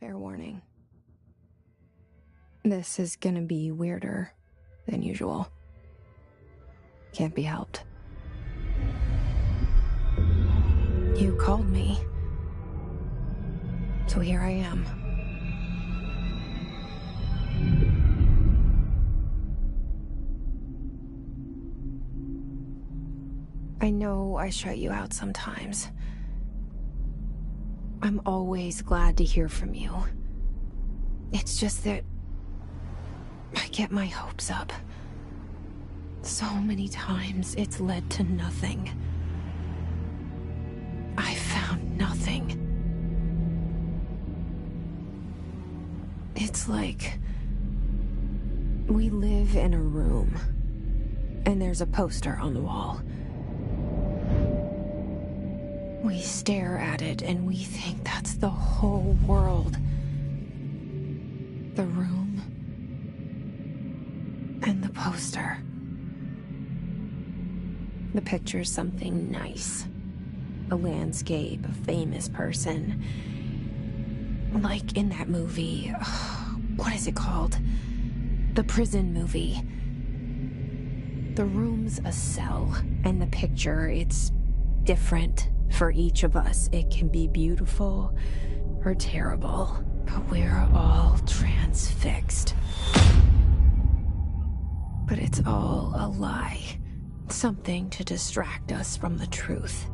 Fair warning. This is gonna be weirder than usual. Can't be helped. You called me. So here I am. I know I shut you out sometimes. I'm always glad to hear from you. It's just that I get my hopes up. So many times it's led to nothing. I found nothing. It's like we live in a room, and there's a poster on the wall. We stare at it and we think that's the whole world. The room and the poster. The picture's something nice. A landscape, a famous person. Like in that movie, what is it called? The prison movie. The room's a cell, and the picture, it's different for each of us. It can be beautiful or terrible, but we're all transfixed. But it's all a lie. Something to distract us from the truth.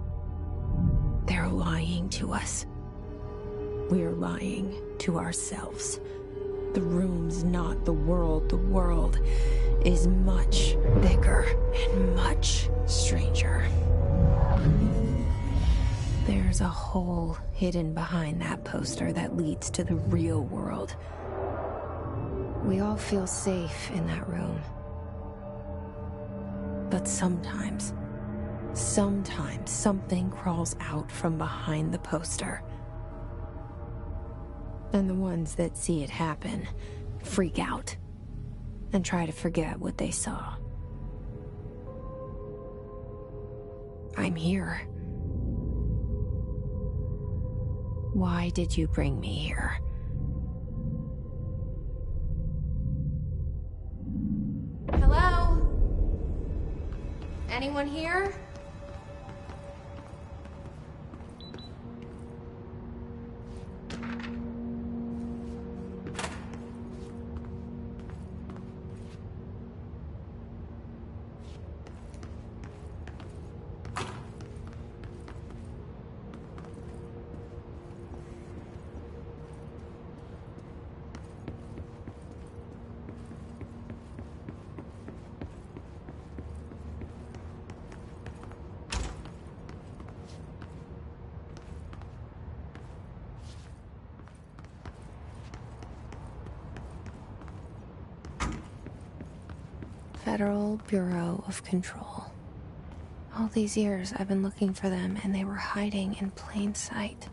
They're lying to us. We're lying to ourselves. The room's not the world. The world is much bigger and much stranger. There's a hole hidden behind that poster that leads to the real world. We all feel safe in that room. But sometimes something crawls out from behind the poster. And the ones that see it happen freak out and try to forget what they saw. I'm here. Why did you bring me here? Hello? Anyone here? Federal Bureau of Control. All these years I've been looking for them, and they were hiding in plain sight.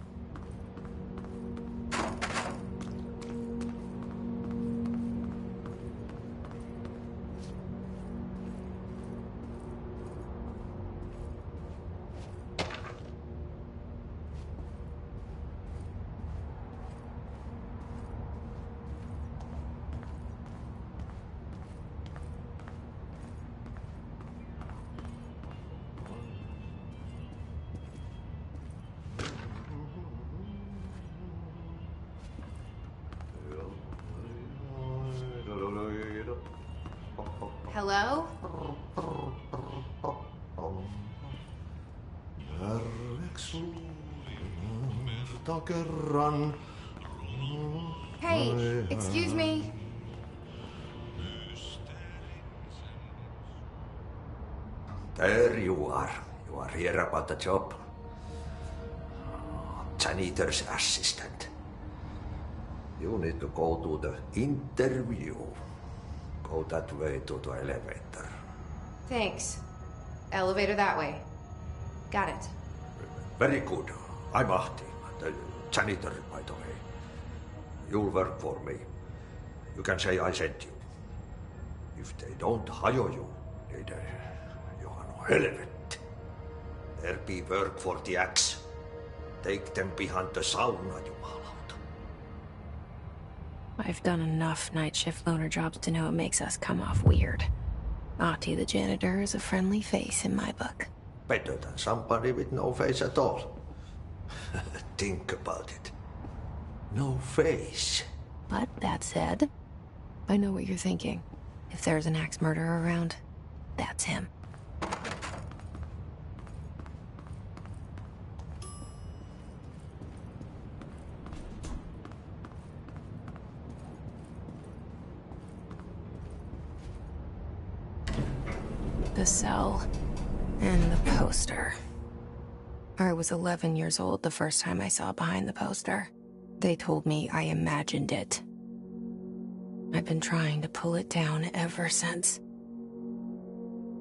Hello? Hey, excuse me. There you are. You are here about the job. Janitor's assistant. You need to go to the interview. Go that way to the elevator. Thanks. Elevator that way. Got it. Very good. I'm Ahti, the janitor, by the way. You'll work for me. You can say I sent you. If they don't hire you, you are no helvet. There be work for the axe. Take them behind the sauna, jumalauta. I've done enough night shift loner jobs to know it makes us come off weird. Ahti the janitor is a friendly face in my book. Better than somebody with no face at all. Think about it. No face. But that said, I know what you're thinking. If there's an axe murderer around, that's him. The cell and the poster. I was 11 years old the first time I saw behind the poster. They told me I imagined it. I've been trying to pull it down ever since.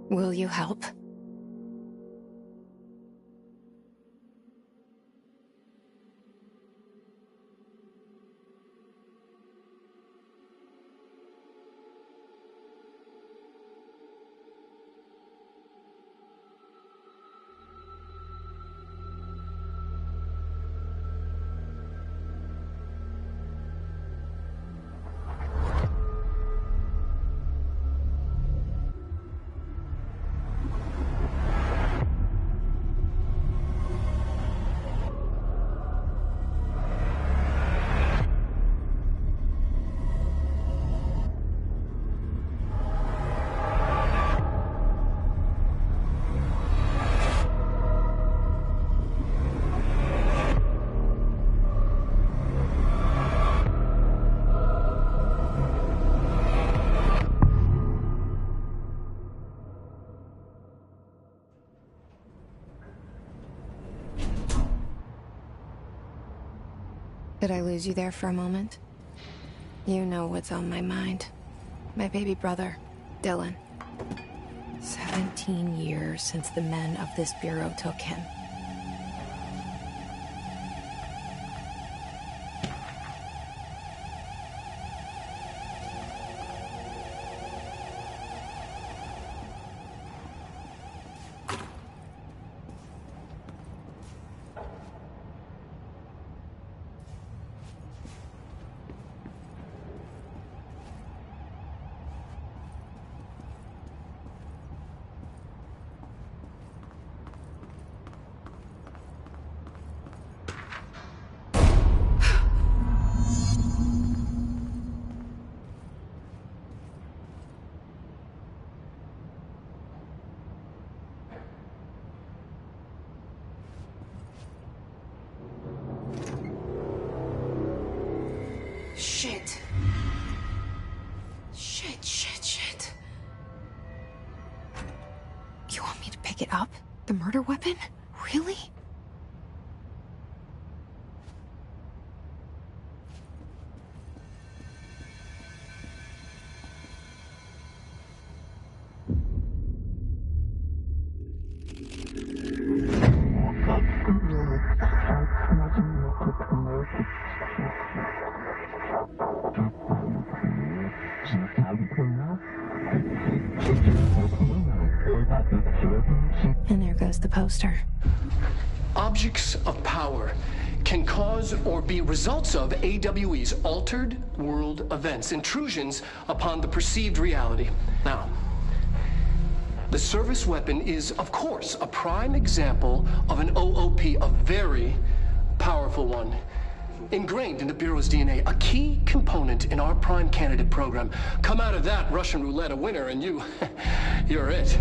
Will you help? Did I lose you there for a moment? You know what's on my mind. My baby brother, Dylan. 17 years since the men of this bureau took him. Shit. Shit. You want me to pick it up? The murder weapon? Really? And there goes the poster. Objects of power can cause or be results of AWE's altered world events, intrusions upon the perceived reality. Now, the service weapon is, of course, a prime example of an OOP, a very powerful one. Ingrained in the Bureau's DNA, a key component in our prime candidate program. Come out of that Russian roulette a winner and you're it.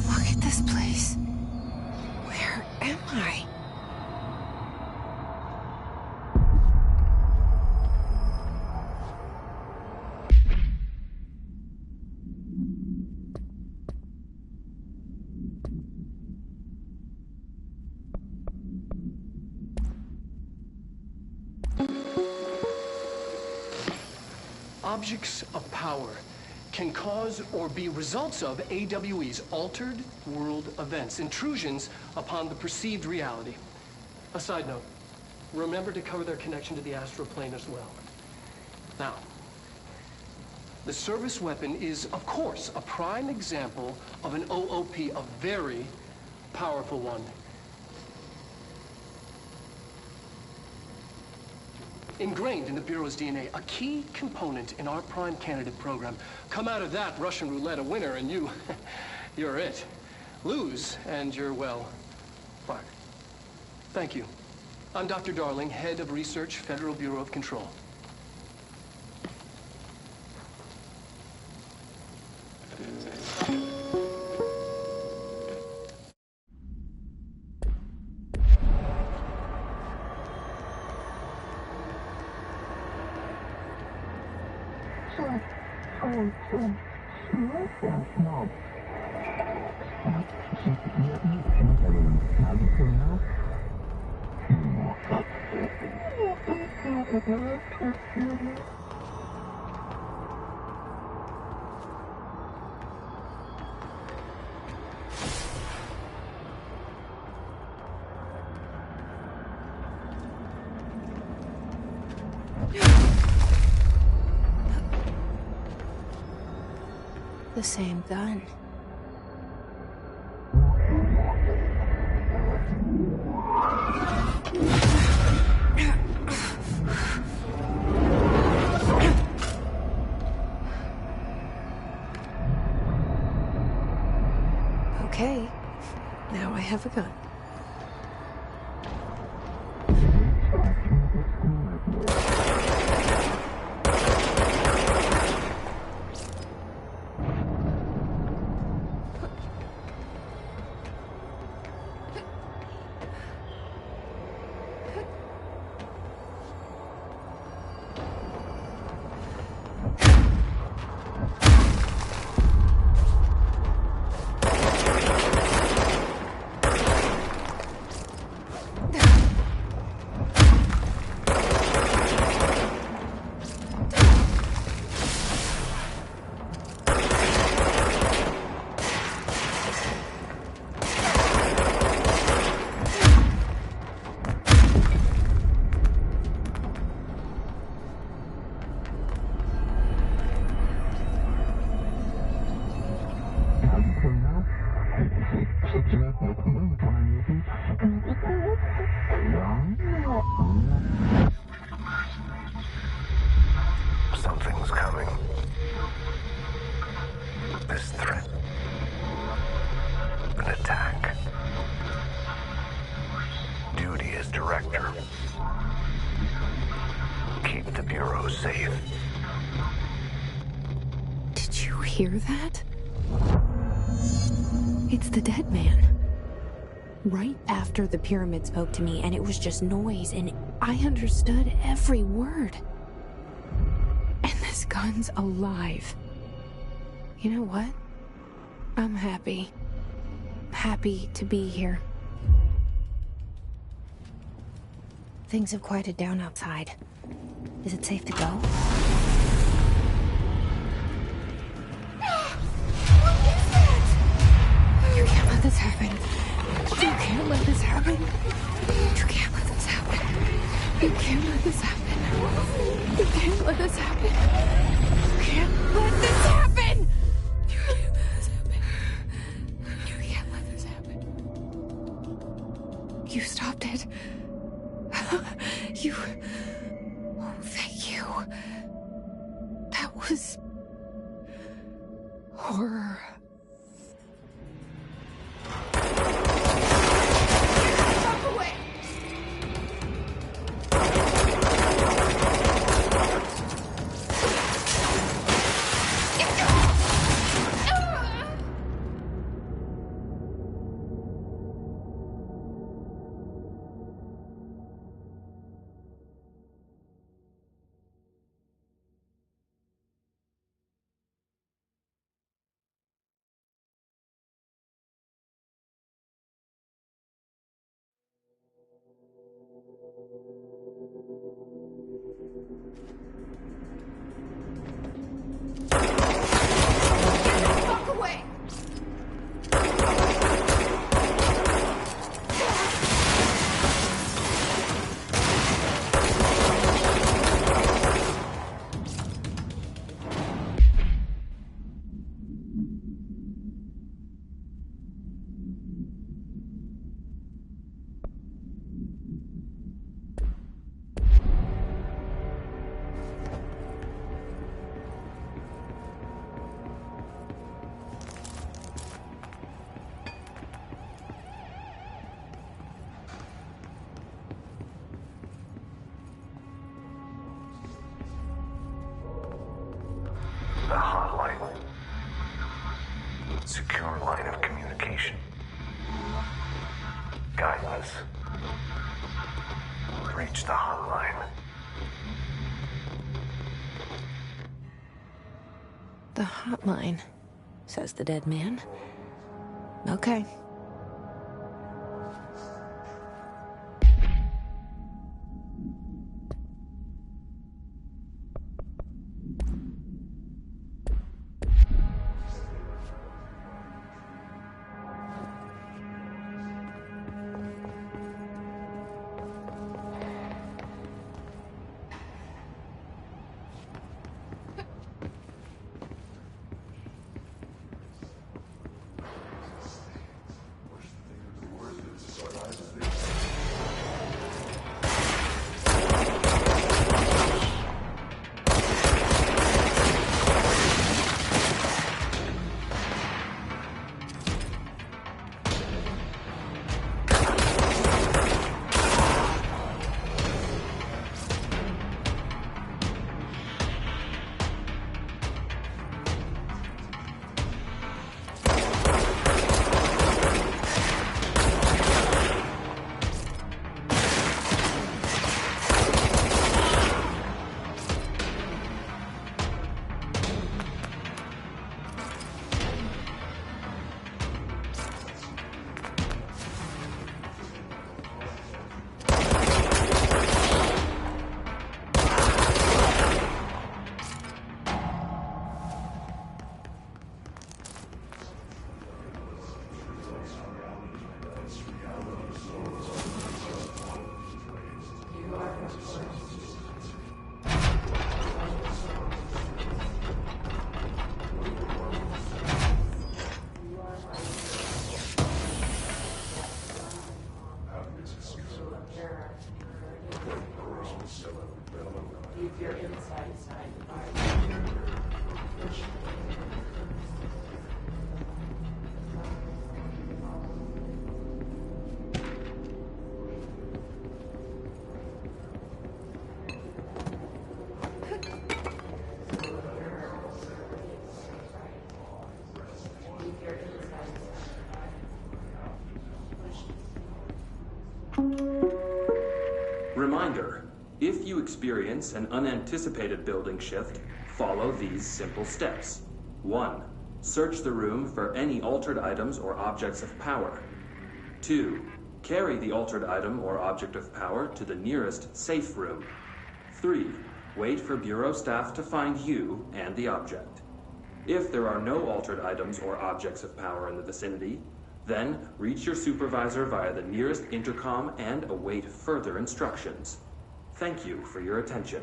Look at this place. Where am I? Objects of power can cause or be results of AWE's altered world events, intrusions upon the perceived reality. A side note, remember to cover their connection to the astral plane as well. Now, The service weapon is, of course, a prime example of an OOP, a very powerful one. Ingrained in the Bureau's DNA, a key component in our prime candidate program. Come out of that Russian roulette a winner, and you're it. Lose, and you're, well, fired. Thank you. I'm Dr. Darling, Head of Research, Federal Bureau of Control. The same gun. Okay, now I have a gun. Something's coming. This threat. An attack. Duty as director. Keep the Bureau safe. Did you hear that? It's the dead man. Right after the pyramid spoke to me, and it was just noise, and I understood every word. And this gun's alive. You know what? I'm happy. Happy to be here. Things have quieted down outside. Is it safe to go? You can't let this happen. You can't let this happen. You can't let this happen. You can't let this happen. You can't let this happen. You can't let this happen. You can't let this happen. You can't let this happen. You stopped it. You... Oh, thank you. That was... horror. Secure line of communication. Guileless. Reach the hotline. The hotline, says the dead man. Okay. Reminder, if you experience an unanticipated building shift, follow these simple steps. 1. Search the room for any altered items or objects of power. 2. Carry the altered item or object of power to the nearest safe room. 3. Wait for Bureau staff to find you and the object. If there are no altered items or objects of power in the vicinity, then reach your supervisor via the nearest intercom and await further instructions. Thank you for your attention.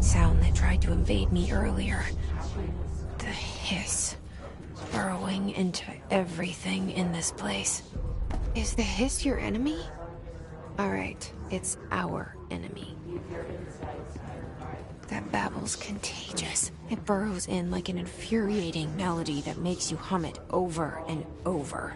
Sound that tried to invade me earlier. The hiss. Burrowing into everything in this place. Is the hiss your enemy? Alright, it's our enemy. That babble's contagious. It burrows in like an infuriating melody that makes you hum it over and over.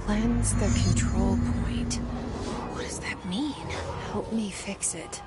Cleanse the control point. What does that mean? Help me fix it.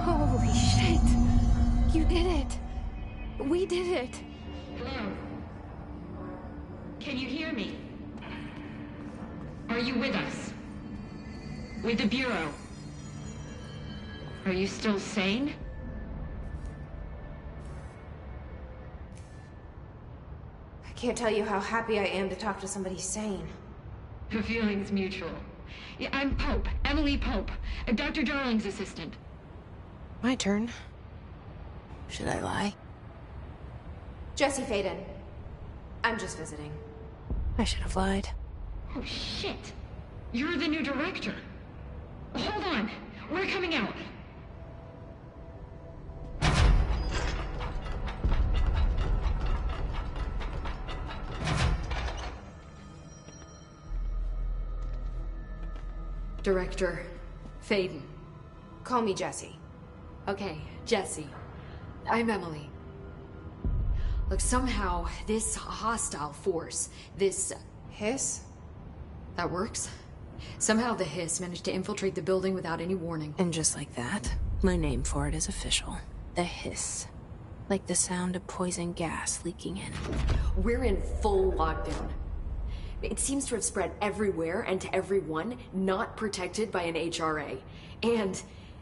Holy shit! You did it! We did it! Hello? Can you hear me? Are you with us? With the Bureau? Are you still sane? I can't tell you how happy I am to talk to somebody sane. The feeling's mutual. Yeah, I'm Pope, Emily Pope, Dr. Darling's assistant. My turn. Should I lie? Jesse Faden. I'm just visiting. I should have lied. Oh, shit. You're the new director. Hold on. We're coming out. Director Faden. Call me Jesse. Okay, Jesse. I'm Emily. Look, somehow this hostile force, this... Hiss? That works? Somehow the hiss managed to infiltrate the building without any warning. And just like that, my name for it is official. The hiss. Like the sound of poison gas leaking in. We're in full lockdown. It seems to have spread everywhere and to everyone not protected by an HRA. And,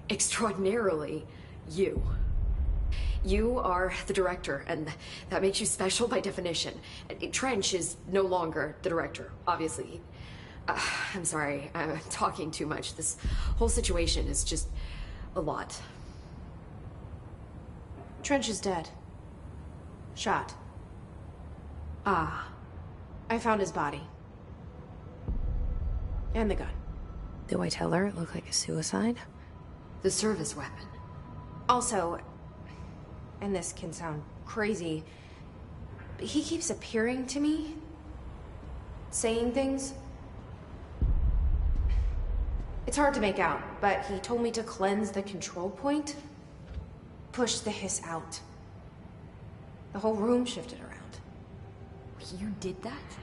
extraordinarily, you. You are the director, and that makes you special by definition. Trench is no longer the director, obviously. I'm sorry, I'm talking too much. This whole situation is just a lot. Trench is dead. Shot. Ah. I found his body. And the gun. Do I tell her it looked like a suicide? The service weapon. Also, and this can sound crazy, but he keeps appearing to me, saying things. It's hard to make out, but he told me to cleanse the control point, push the hiss out. The whole room shifted around. You did that?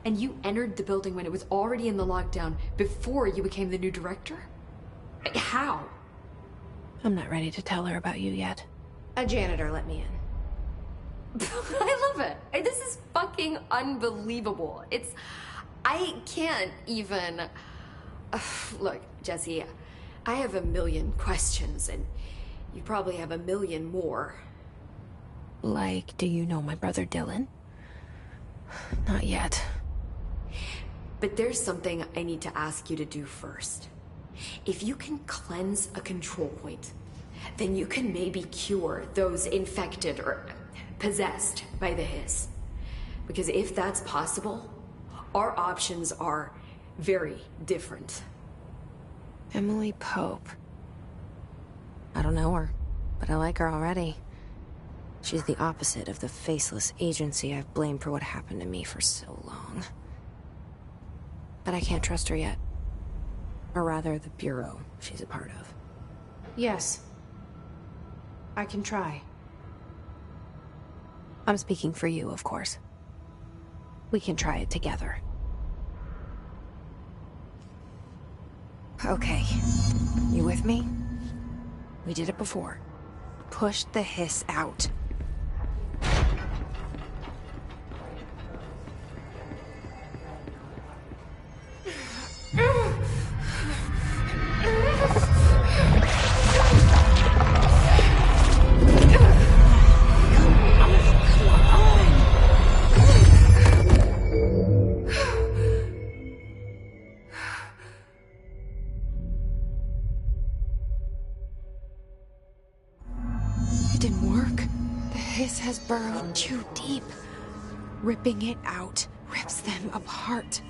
And you entered the building when it was already in the lockdown before you became the new director? How? I'm not ready to tell her about you yet. A janitor let me in. I love it. This is fucking unbelievable. I can't even... Look, Jesse, I have a million questions, and you probably have a million more. Like, do you know my brother Dylan? Not yet. But there's something I need to ask you to do first. If you can cleanse a control point, then you can maybe cure those infected or possessed by the hiss. Because if that's possible, our options are very different. Emily Pope. I don't know her, but I like her already. She's the opposite of the faceless agency I've blamed for what happened to me for so long. But I can't trust her yet. Or rather, the Bureau she's a part of. Yes. I can try. I'm speaking for you, of course. We can try it together. Okay. You with me? We did it before. Push the hiss out. Has burrowed too deep, ripping it out rips them apart.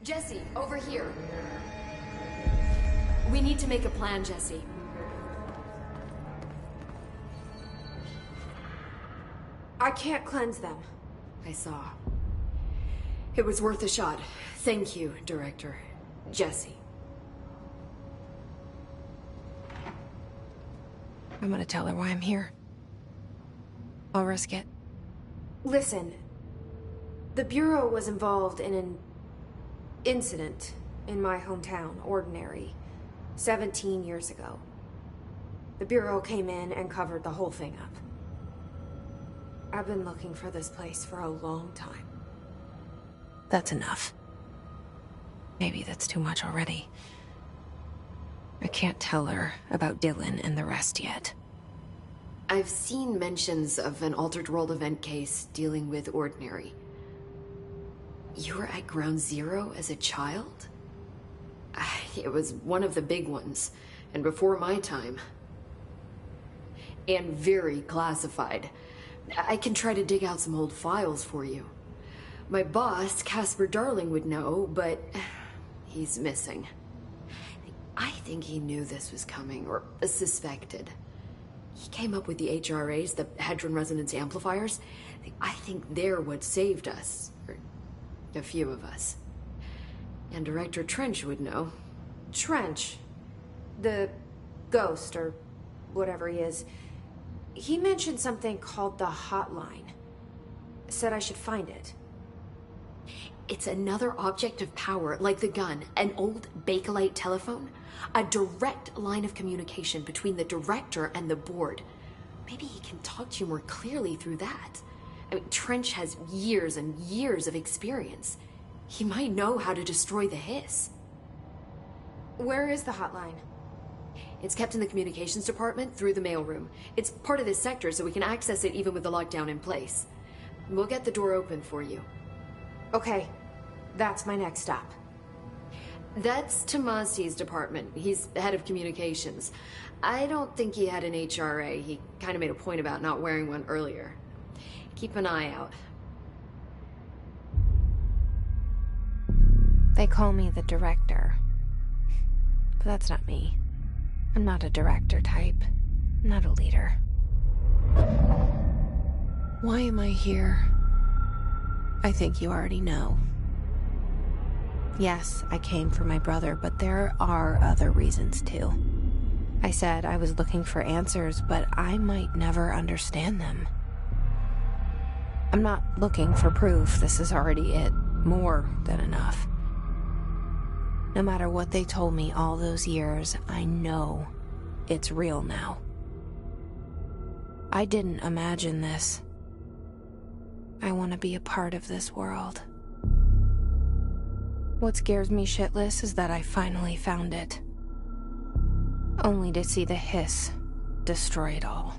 Jesse, over here. We need to make a plan, Jesse. I can't cleanse them. I saw. It was worth a shot. Thank you, Director. Jesse. I'm gonna tell her why I'm here. I'll risk it. Listen, the Bureau was involved in an incident in my hometown, Ordinary, 17 years ago. The Bureau came in and covered the whole thing up. I've been looking for this place for a long time. That's enough. Maybe that's too much already. I can't tell her about Dylan and the rest yet. I've seen mentions of an Altered World event case dealing with Ordinary. You were at Ground Zero as a child? It was one of the big ones, and before my time. And very classified. I can try to dig out some old files for you. My boss, Casper Darling, would know, but he's missing. I think he knew this was coming, or suspected. He came up with the HRAs, the Hadron Resonance Amplifiers. I think they're what saved us. Or a few of us. And Director Trench would know. Trench? The ghost, or whatever he is. He mentioned something called the Hotline. Said I should find it. It's another object of power, like the gun, an old Bakelite telephone. A direct line of communication between the director and the board. Maybe he can talk to you more clearly through that. I mean, Trench has years and years of experience. He might know how to destroy the hiss. Where is the hotline? It's kept in the communications department through the mailroom. It's part of this sector, so we can access it even with the lockdown in place. We'll get the door open for you. Okay, that's my next stop. That's Tomasi's department. He's head of communications. I don't think he had an HRA. He kind of made a point about not wearing one earlier. Keep an eye out. They call me the director. But that's not me. I'm not a director type. I'm not a leader. Why am I here? I think you already know. Yes, I came for my brother, but there are other reasons too. I said I was looking for answers, but I might never understand them. I'm not looking for proof. This is already it. More than enough. No matter what they told me all those years, I know it's real now. I didn't imagine this. I want to be a part of this world. What scares me shitless is that I finally found it. Only to see the hiss destroy it all.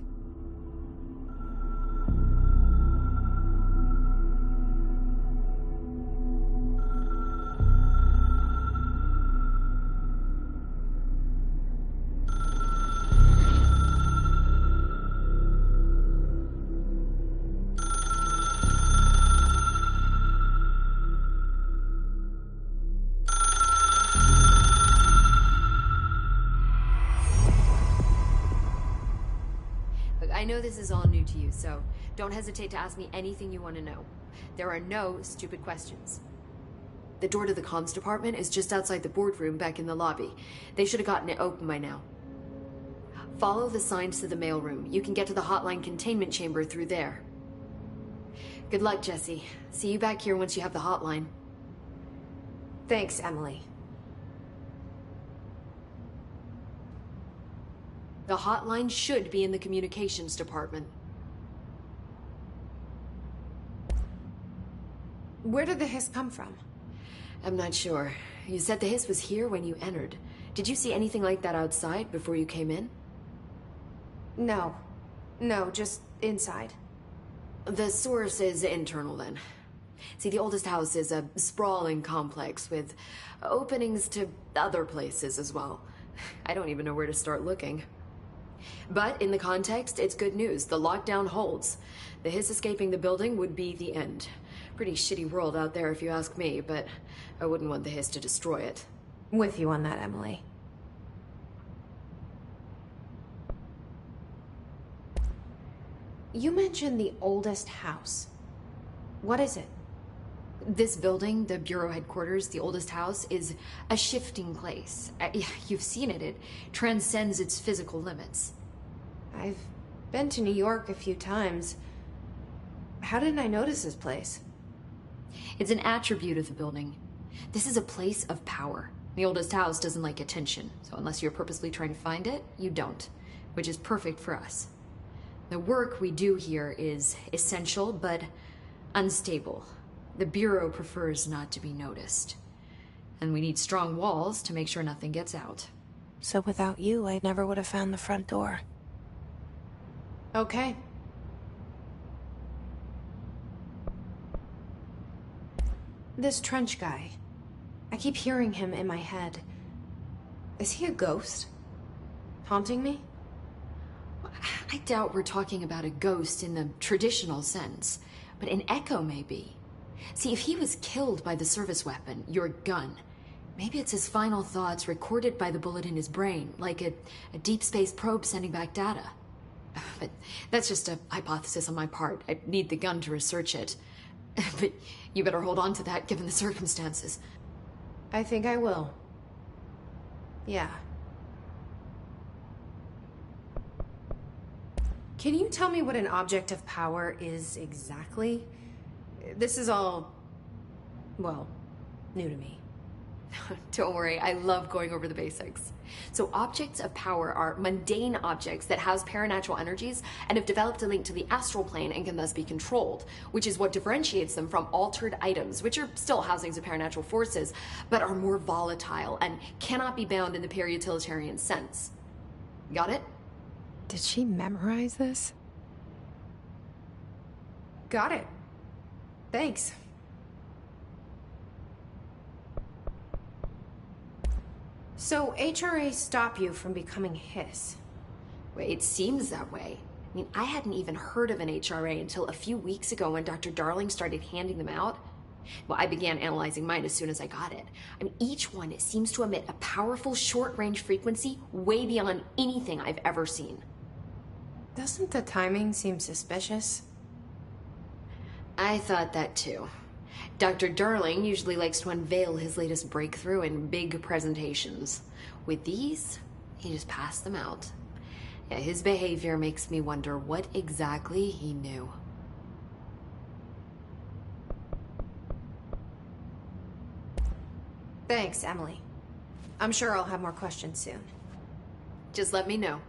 I know this is all new to you, so don't hesitate to ask me anything you want to know. There are no stupid questions. The door to the comms department is just outside the boardroom back in the lobby. They should have gotten it open by now. Follow the signs to the mailroom. You can get to the hotline containment chamber through there. Good luck, Jesse. See you back here once you have the hotline. Thanks, Emily. The hotline should be in the communications department. Where did the hiss come from? I'm not sure. You said the hiss was here when you entered. Did you see anything like that outside before you came in? No. No, just inside. The source is internal then. See, the oldest house is a sprawling complex with openings to other places as well. I don't even know where to start looking. But in the context, it's good news. The lockdown holds. The Hiss escaping the building would be the end. Pretty shitty world out there if you ask me, but I wouldn't want the Hiss to destroy it. With you on that, Emily. You mentioned the oldest house. What is it? This building, the Bureau headquarters, the oldest house, is a shifting place. You've seen it. It transcends its physical limits. I've been to New York a few times. How didn't I notice this place? It's an attribute of the building. This is a place of power. The oldest house doesn't like attention, so unless you're purposely trying to find it, you don't, which is perfect for us. The work we do here is essential, but unstable. The Bureau prefers not to be noticed. And we need strong walls to make sure nothing gets out. So without you, I never would have found the front door. Okay. This Trench guy. I keep hearing him in my head. Is he a ghost? Haunting me? I doubt we're talking about a ghost in the traditional sense, but an echo maybe. See, if he was killed by the service weapon, your gun, maybe it's his final thoughts recorded by the bullet in his brain, like a deep space probe sending back data. But that's just a hypothesis on my part. I need the gun to research it. But you better hold on to that given the circumstances. I think I will. Yeah. Can you tell me what an object of power is exactly? This is all, well, new to me. Don't worry, I love going over the basics. So objects of power are mundane objects that house paranatural energies and have developed a link to the astral plane and can thus be controlled, which is what differentiates them from altered items, which are still housings of paranatural forces, but are more volatile and cannot be bound in the peri-utilitarian sense. Got it? Did she memorize this? Got it. Thanks. So HRA stop you from becoming Hiss? Well, it seems that way. I mean, I hadn't even heard of an HRA until a few weeks ago when Dr. Darling started handing them out. Well, I began analyzing mine as soon as I got it. I mean, each one seems to emit a powerful short-range frequency way beyond anything I've ever seen. Doesn't the timing seem suspicious? I thought that too. Dr. Darling usually likes to unveil his latest breakthrough in big presentations. With these, he just passed them out. Yeah, his behavior makes me wonder what exactly he knew. Thanks, Emily. I'm sure I'll have more questions soon. Just let me know.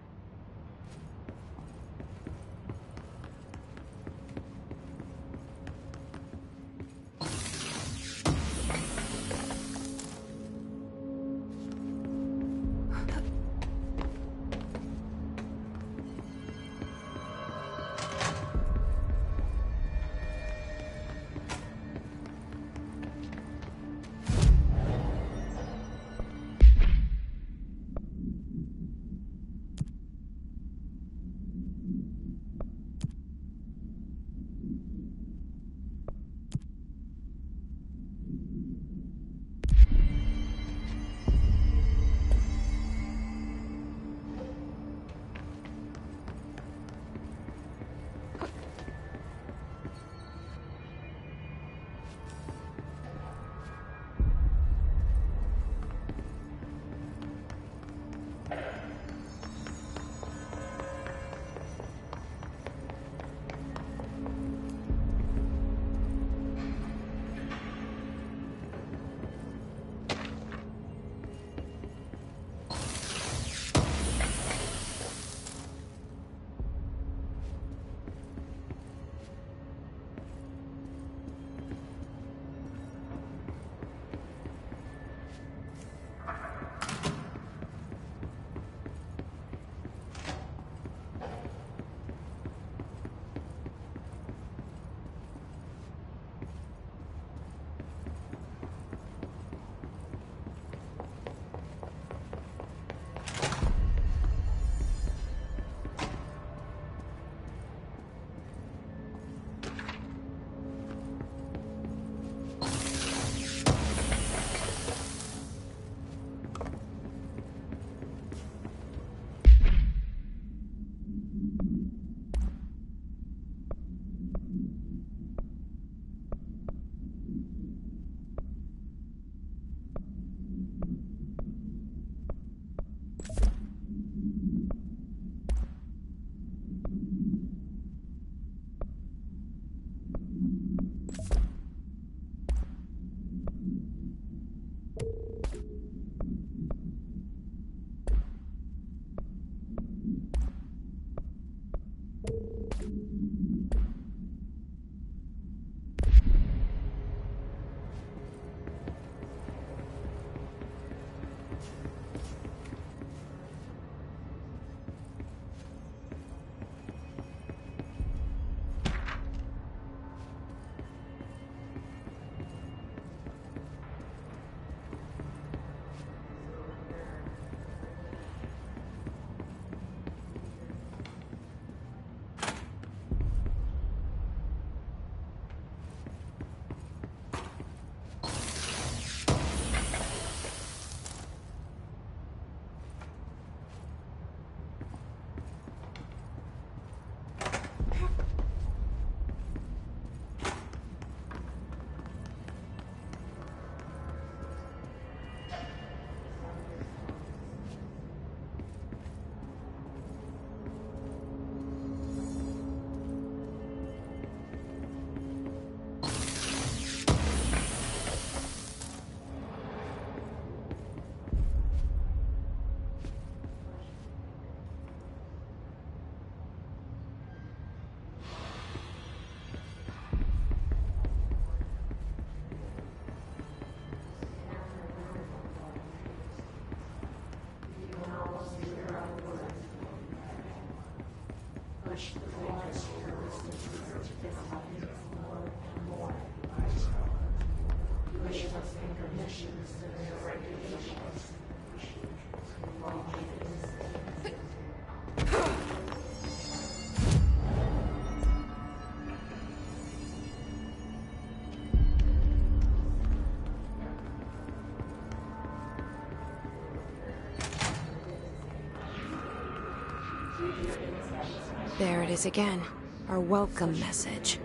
There it is again. Our welcome message.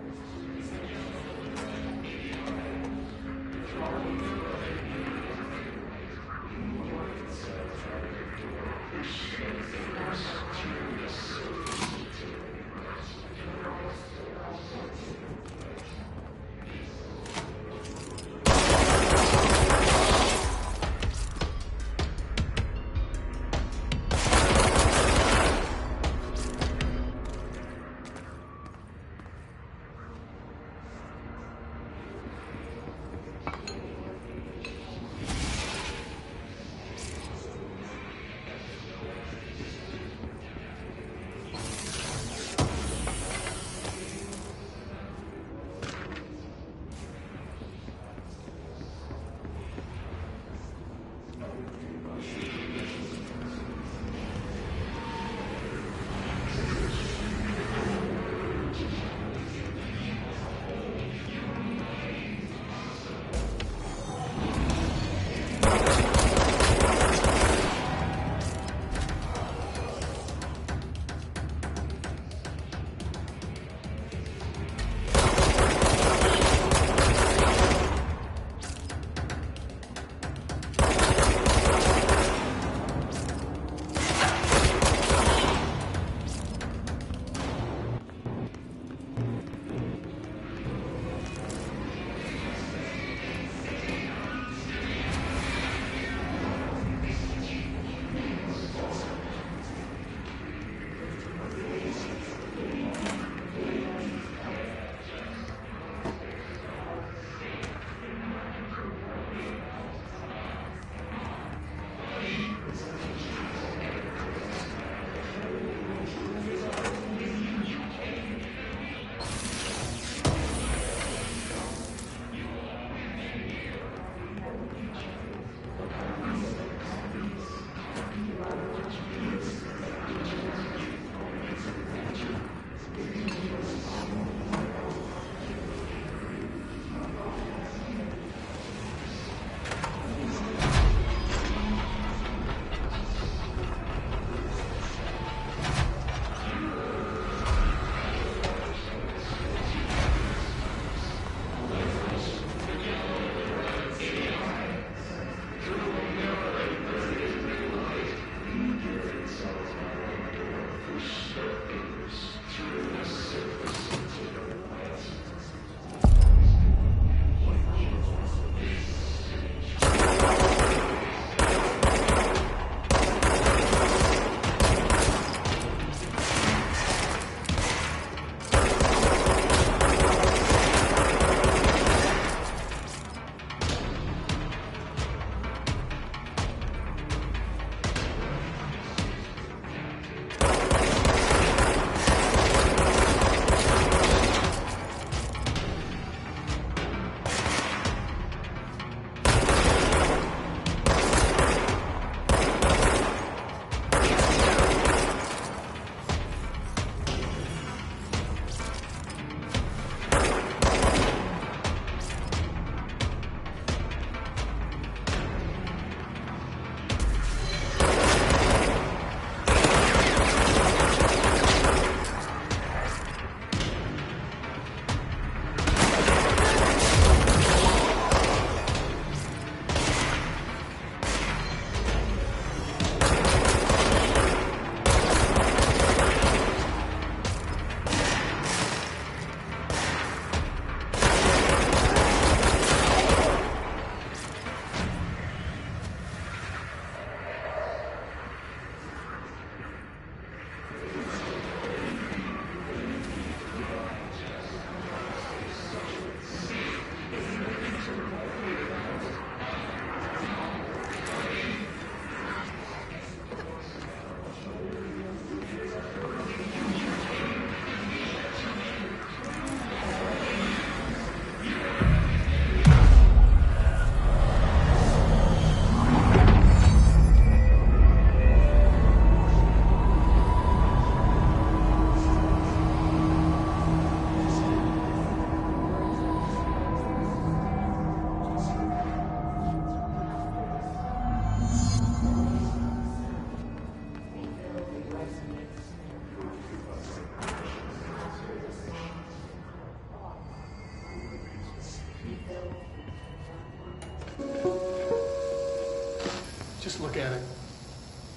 Just look at it.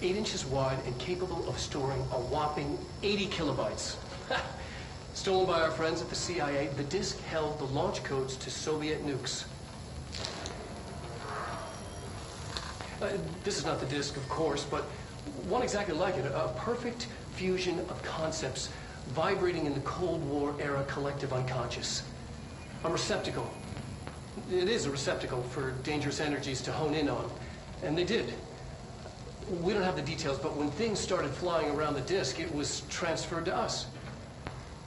8 inches wide and capable of storing a whopping 80 kilobytes. Stolen by our friends at the CIA, the disk held the launch codes to Soviet nukes. This is not the disk, of course, but one exactly like it. A perfect fusion of concepts vibrating in the Cold War era collective unconscious. A receptacle. It is a receptacle for dangerous energies to hone in on. And they did. We don't have the details, but when things started flying around the disk, it was transferred to us.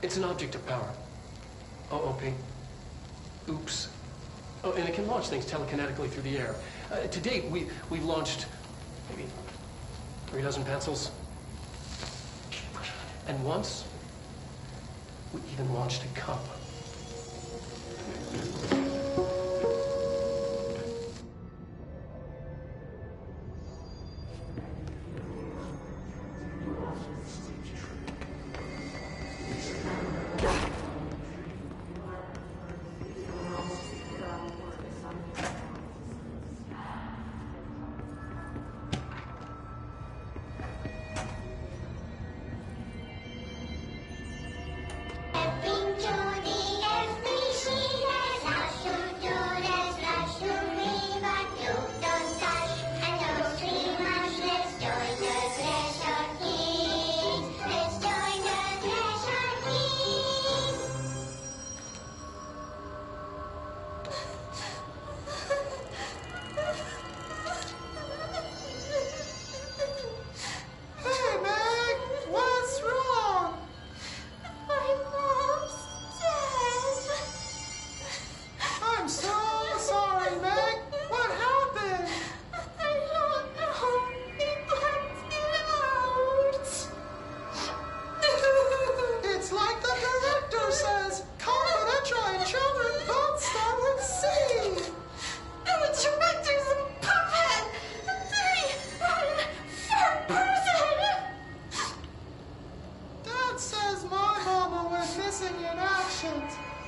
It's an object of power. OOP. Oops. Oh, and it can launch things telekinetically through the air. To date, we've launched maybe 3 dozen pencils. And once, we even launched a cup.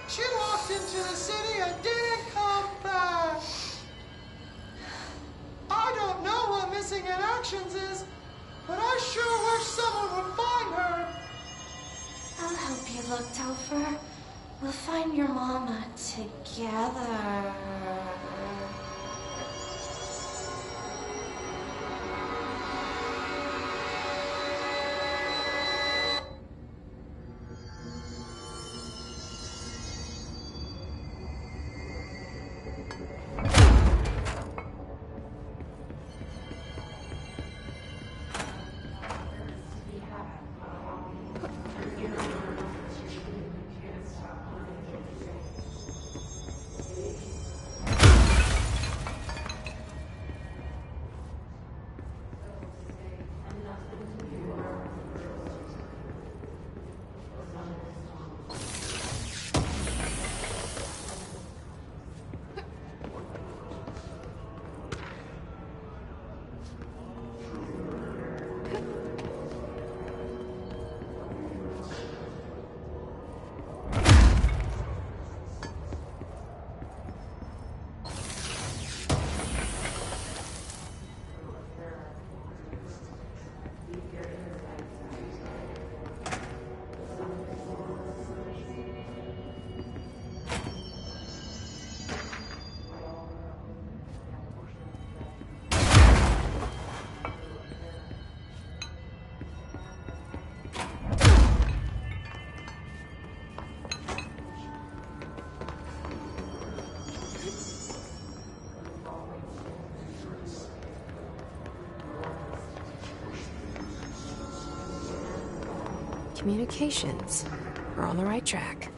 She walked into the city and didn't come back. I don't know what missing in actions is, but I sure wish someone would find her. I'll help you look, Topher. We'll find your mama together. Communications. We're on the right track.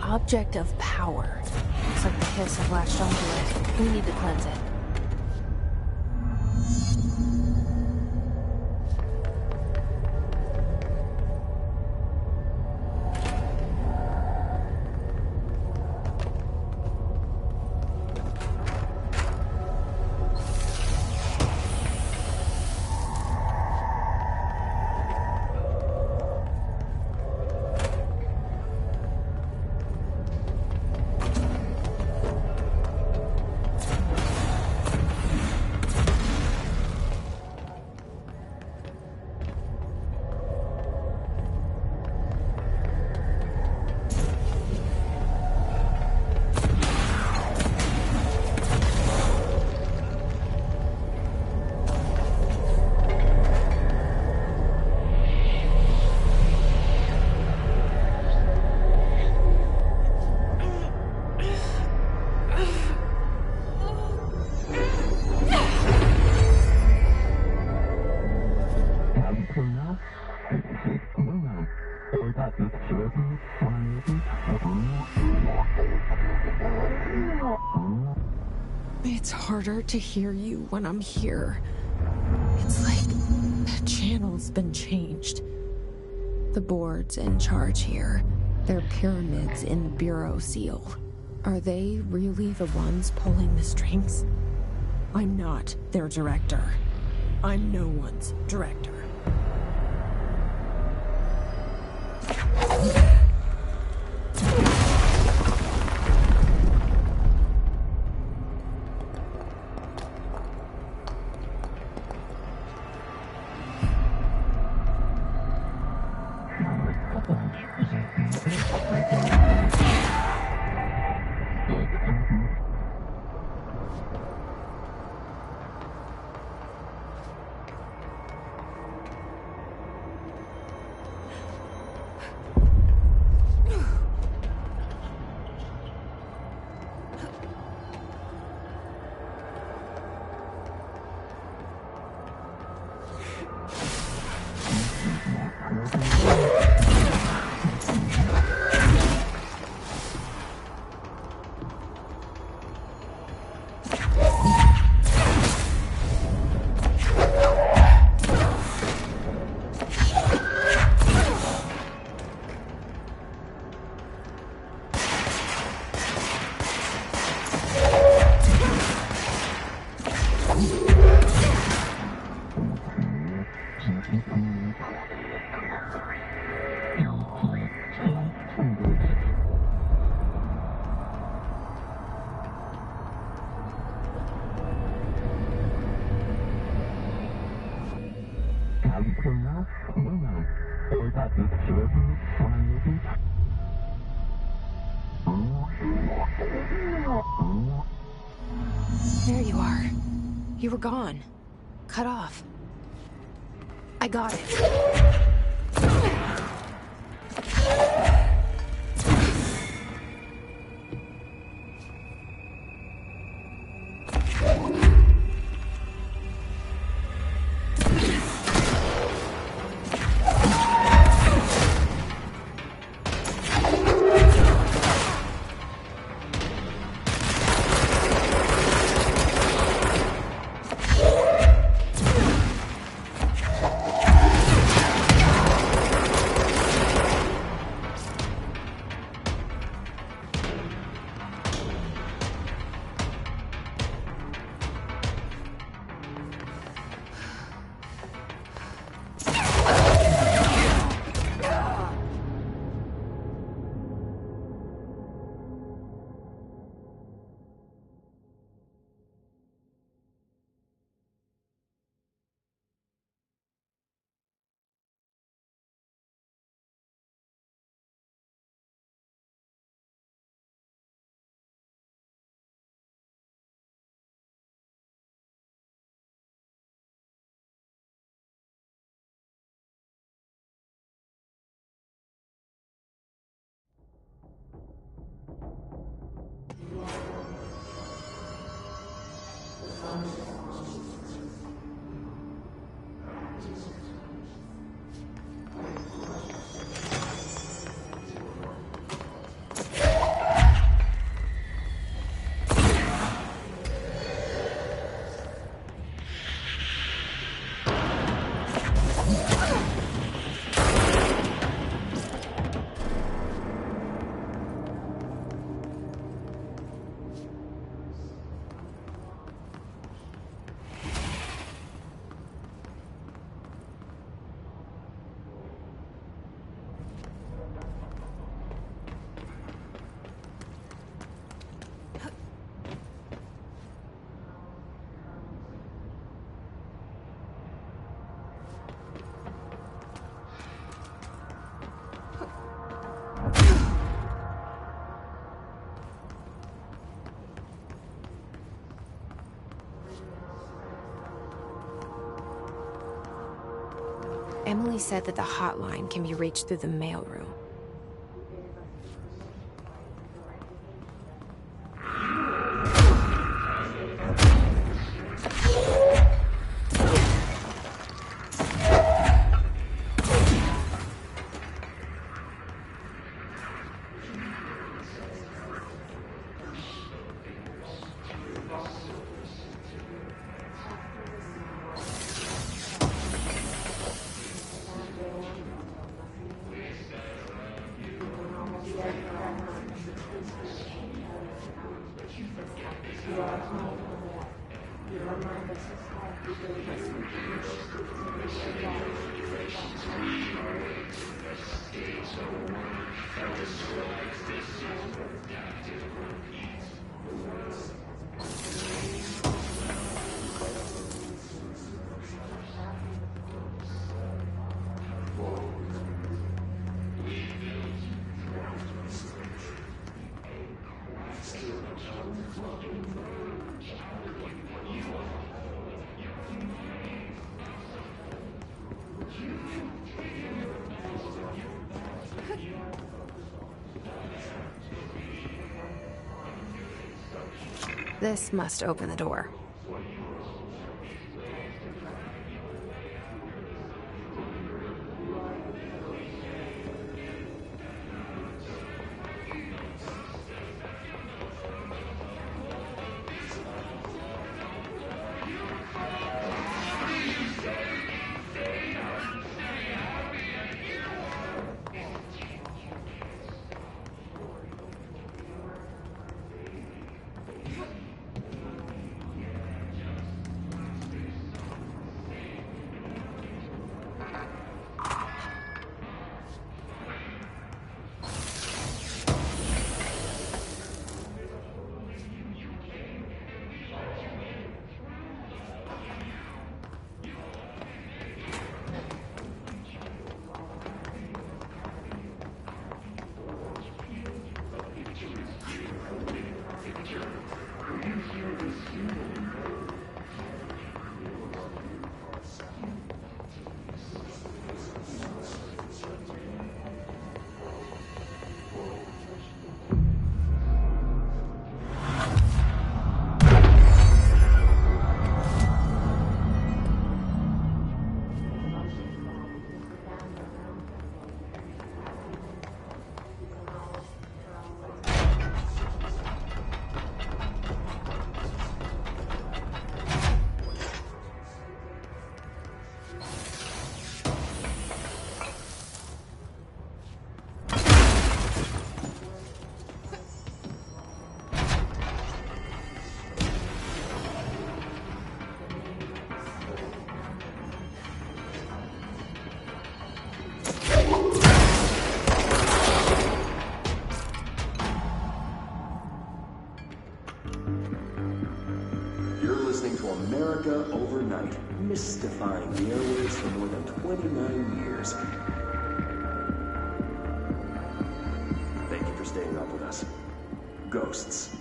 object of power. Looks like the hiss have latched onto it. We need to cleanse it. It's harder to hear you when I'm here. It's like the channel's been changed. The board's in charge here. They're pyramids in the Bureau seal. Are they really the ones pulling the strings? I'm not their director. I'm no one's director. There you are. You were gone. Cut off. I got it. Emily said that the hotline can be reached through the mailroom. This must open the door. America overnight, mystifying the airwaves for more than 29 years. Thank you for staying up with us. Ghosts.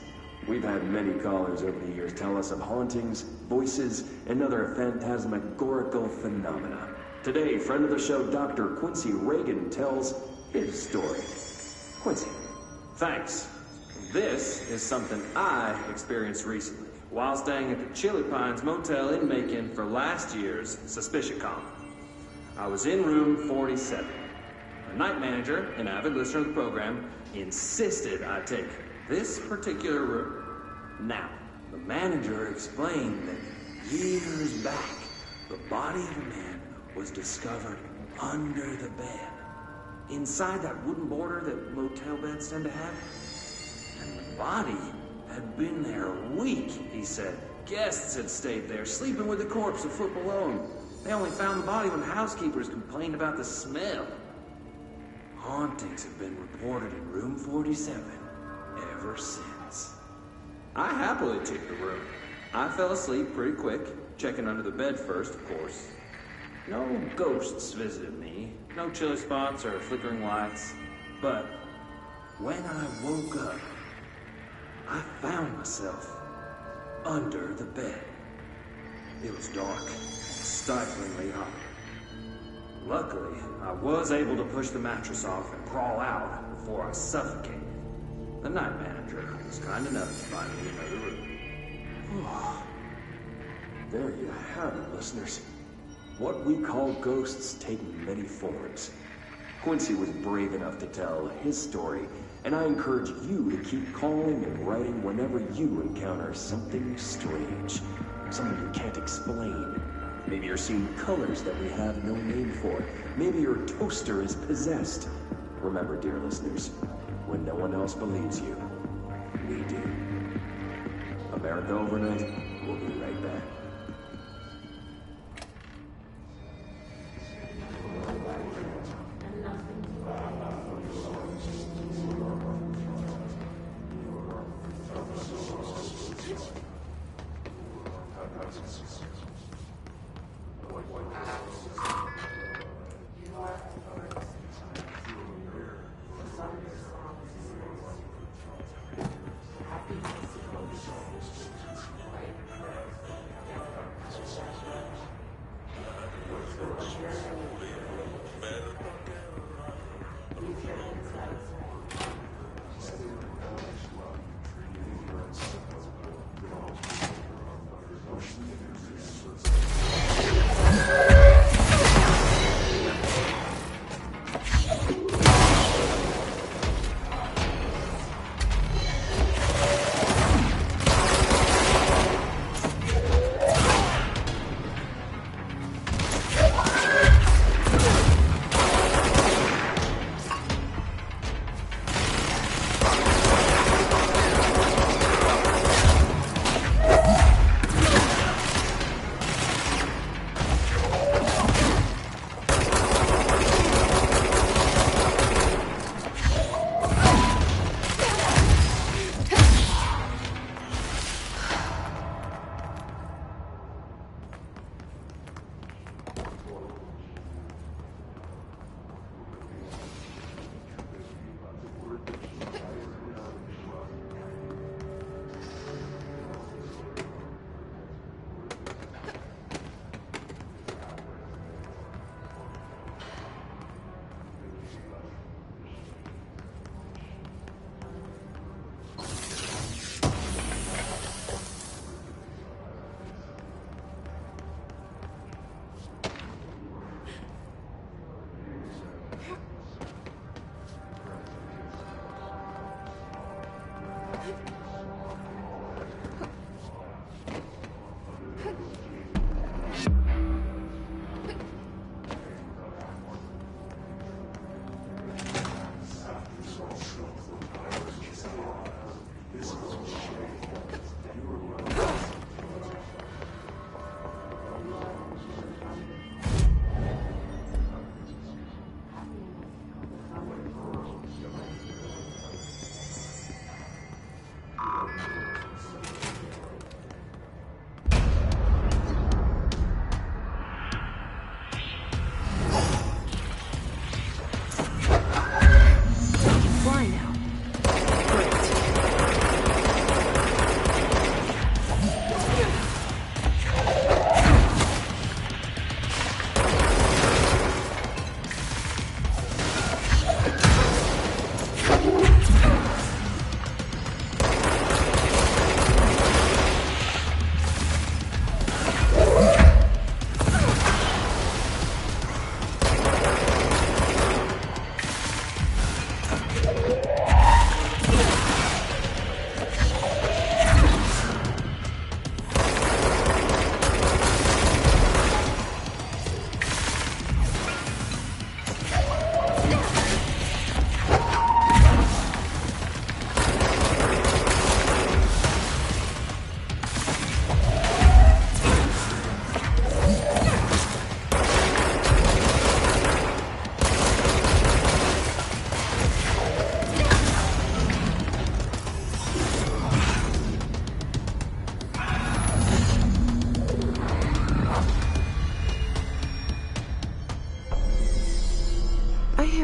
We've had many callers over the years tell us of hauntings, voices, and other phantasmagorical phenomena. Today, friend of the show, Dr. Quincy Reagan, tells his story. Quincy. Thanks. This is something I experienced recently while staying at the Chili Pines Motel in Macon for last year's SuspiciaCon. I was in room 47. The night manager, an avid listener of the program, insisted I take this particular room. Now, the manager explained that years back, the body of a man was discovered under the bed, inside that wooden border that motel beds tend to have. And the body had been there a week, he said. Guests had stayed there, sleeping with the corpse a foot below them. They only found the body when housekeepers complained about the smell. Hauntings have been reported in room 47 ever since. I happily took the room. I fell asleep pretty quick, checking under the bed first, of course. No ghosts visited me, no chilly spots or flickering lights. But when I woke up, I found myself under the bed. It was dark, stiflingly hot. Luckily, I was able to push the mattress off and crawl out before I suffocated. The night manager was kind enough to find me another room. There you have it, listeners. What we call ghosts take many forms. Quincy was brave enough to tell his story, and I encourage you to keep calling and writing whenever you encounter something strange, something you can't explain. Maybe you're seeing colors that we have no name for. Maybe your toaster is possessed. Remember, dear listeners, when no one else believes you, we do. America Overnight, we'll be right back.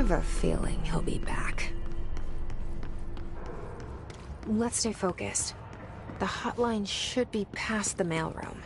have a feeling he'll be back. Let's stay focused. The hotline should be past the mailroom.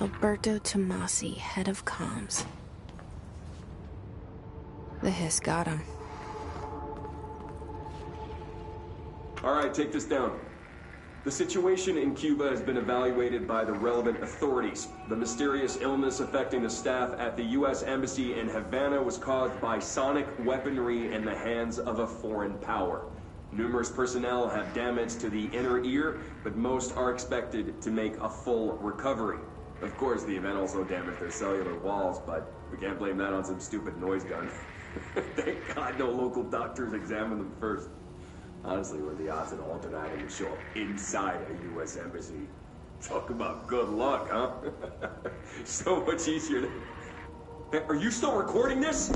Alberto Tomasi, head of comms. The hiss got him. All right, take this down. The situation in Cuba has been evaluated by the relevant authorities. The mysterious illness affecting the staff at the U.S. Embassy in Havana was caused by sonic weaponry in the hands of a foreign power. Numerous personnel have damage to the inner ear, but most are expected to make a full recovery. Of course, the event also damaged their cellular walls, but we can't blame that on some stupid noise gun. Thank God no local doctors examined them first. Honestly, what are the odds an alternate item would show up inside a U.S. embassy? Talk about good luck, huh? So much easier to... Hey, are you still recording this?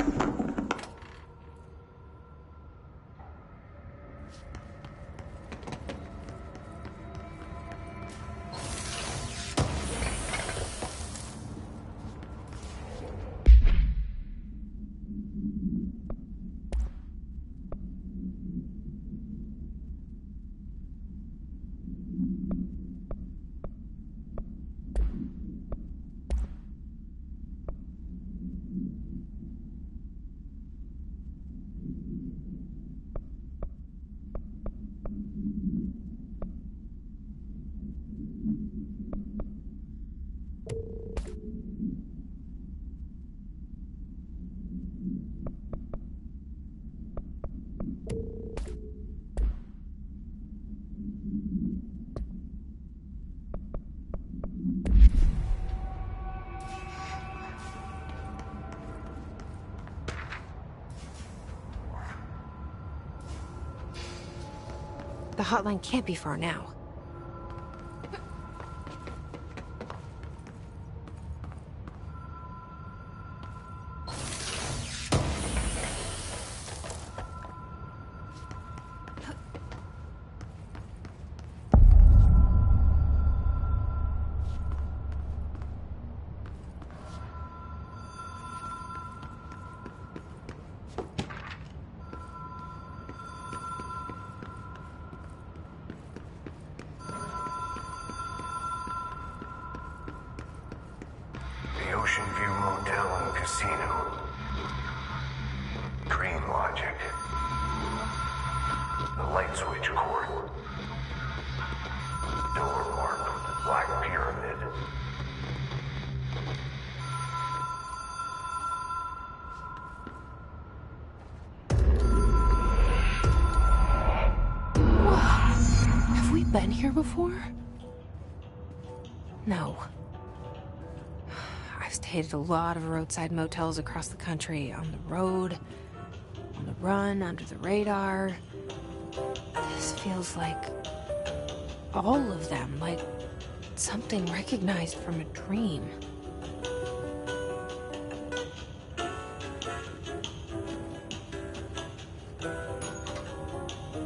The hotline can't be far now. The Ocean View Motel and Casino. Dream Logic. The light switch cord. Door marked with the Black Pyramid. Have we been here before? No. I've stayed at a lot of roadside motels across the country, on the road, on the run, under the radar. This feels like all of them, like something recognized from a dream.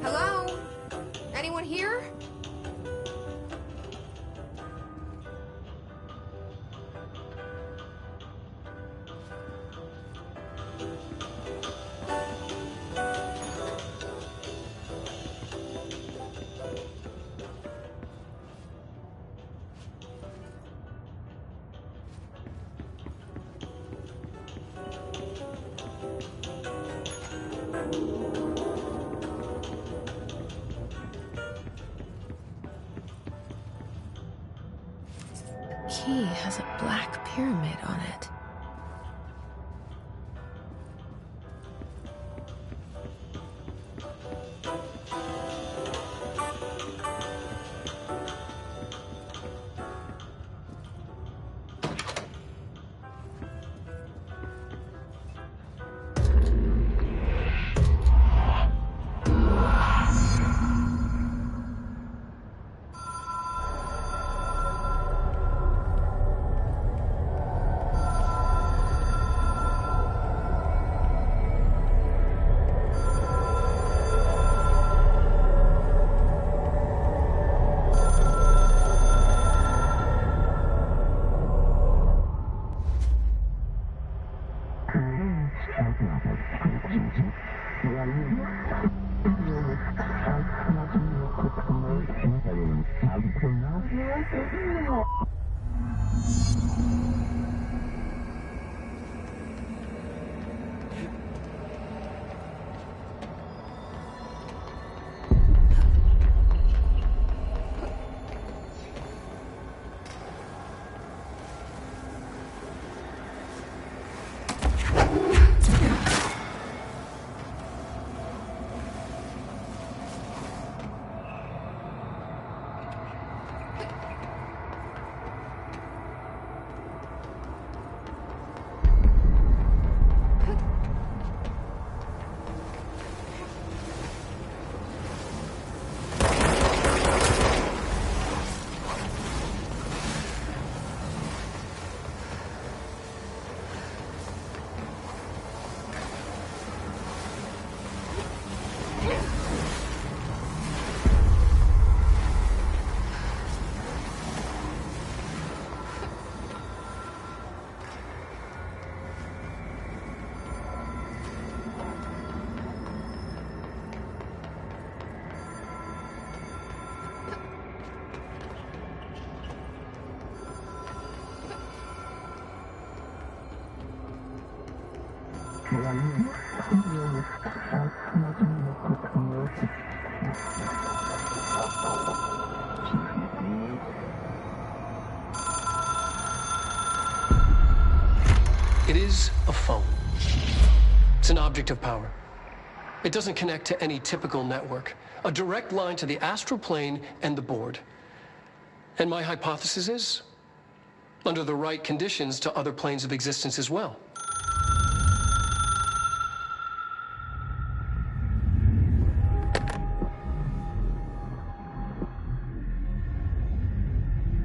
Hello? Anyone here? Key has a black pyramid on it. It is a phone. It's an object of power. It doesn't connect to any typical network. A direct line to the astral plane and the board. And my hypothesis is, under the right conditions, to other planes of existence as well.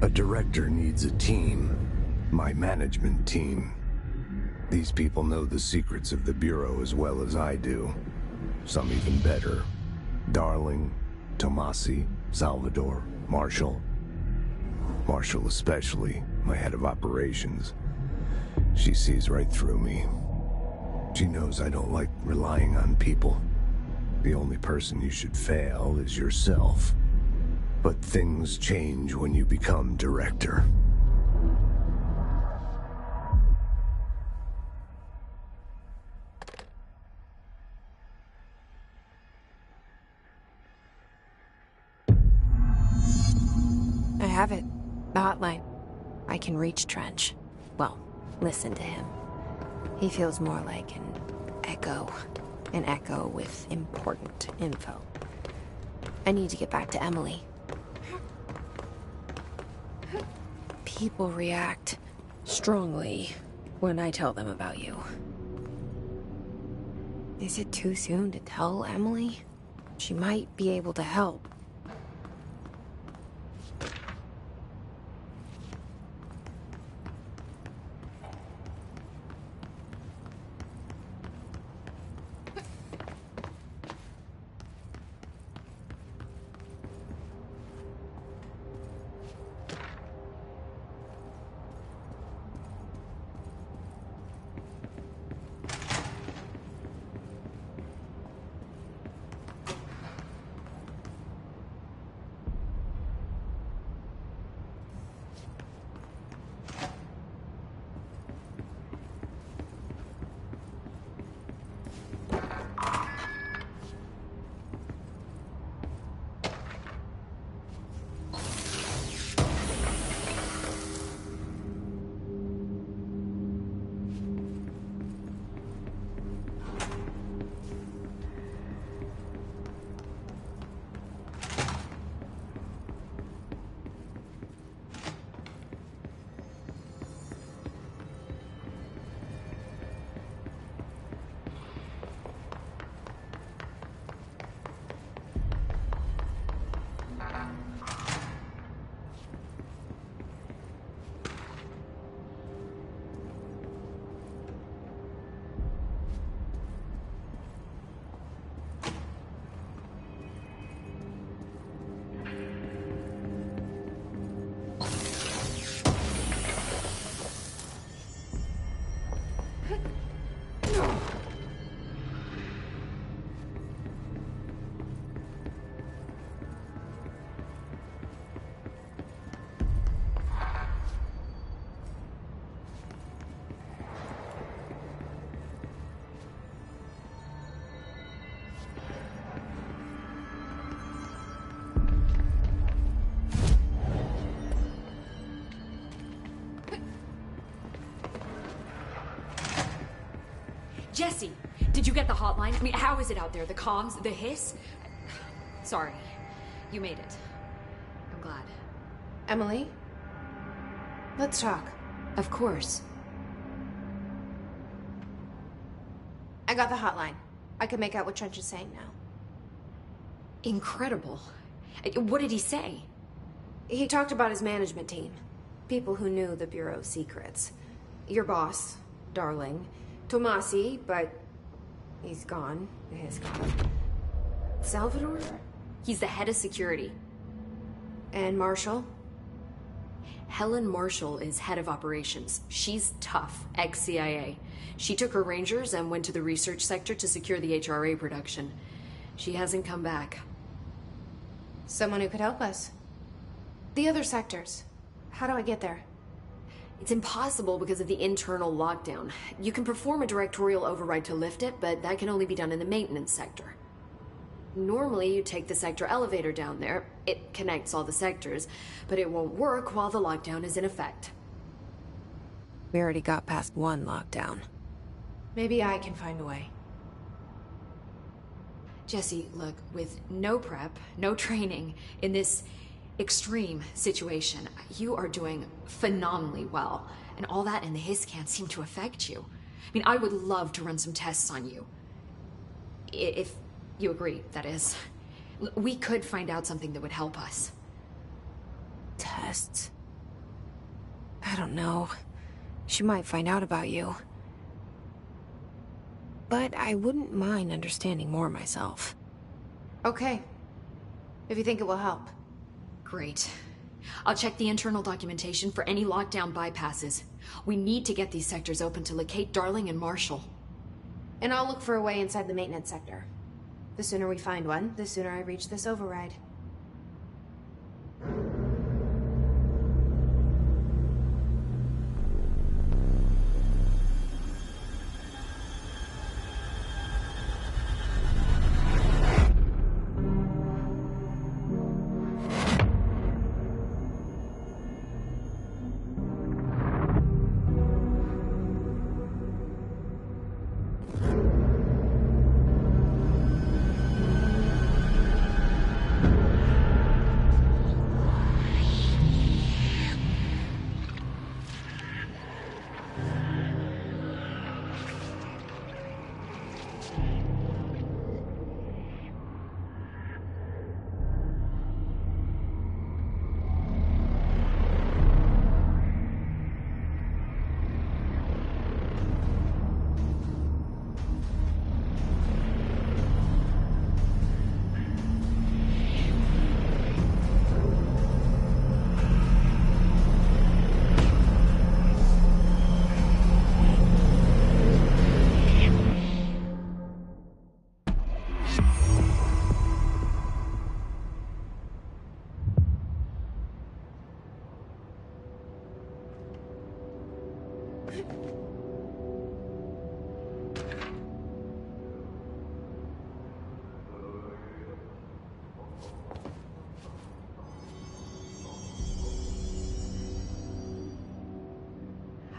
A director needs a team. My management team. These people know the secrets of the Bureau as well as I do. Some even better. Darling, Tomasi, Salvador, Marshall. Marshall especially, my head of operations. She sees right through me. She knows I don't like relying on people. The only person you should fail is yourself. But things change when you become director. I have it. The hotline. I can reach Trench. Well, listen to him. He feels more like an echo. An echo with important info. I need to get back to Emily. People react strongly when I tell them about you. Is it too soon to tell Emily? She might be able to help. Did you get the hotline? I mean, how is it out there? The comms? The hiss? Sorry. You made it. I'm glad. Emily? Let's talk. Of course. I got the hotline. I can make out what Trench is saying now. Incredible. What did he say? He talked about his management team. People who knew the Bureau's secrets. Your boss, Darling. Tomasi, but he's gone. He's gone. Salvador? He's the head of security. And Marshall? Helen Marshall is head of operations. She's tough, ex-CIA. She took her Rangers and went to the research sector to secure the HRA production. She hasn't come back. Someone who could help us. The other sectors. How do I get there? It's impossible because of the internal lockdown. You can perform a directorial override to lift it, but that can only be done in the maintenance sector. Normally, you take the sector elevator down there. It connects all the sectors, but it won't work while the lockdown is in effect. We already got past one lockdown. Maybe I can find a way. Jesse, look, with no prep, no training, in this extreme situation, you are doing phenomenally well. And all that and the hiss can't seem to affect you. I mean, I would love to run some tests on you. If you agree, that is. We could find out something that would help us. Tests? I don't know. She might find out about you. But I wouldn't mind understanding more myself. Okay. If you think it will help. Great. I'll check the internal documentation for any lockdown bypasses. We need to get these sectors open to locate Darling and Marshall. And I'll look for a way inside the maintenance sector. The sooner we find one, the sooner I reach this override.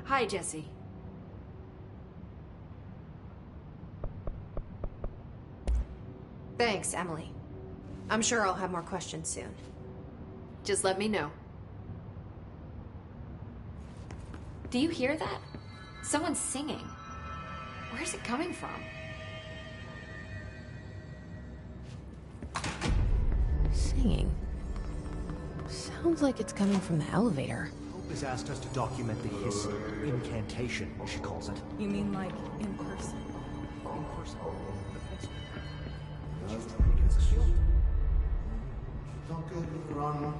Hi, Jesse. Thanks, Emily. I'm sure I'll have more questions soon. Just let me know. Do you hear that? Someone's singing. Where's it coming from? Singing? Sounds like it's coming from the elevator. Hope has asked us to document the hiss incantation, she calls it. You mean like in person? In person. Don't get run.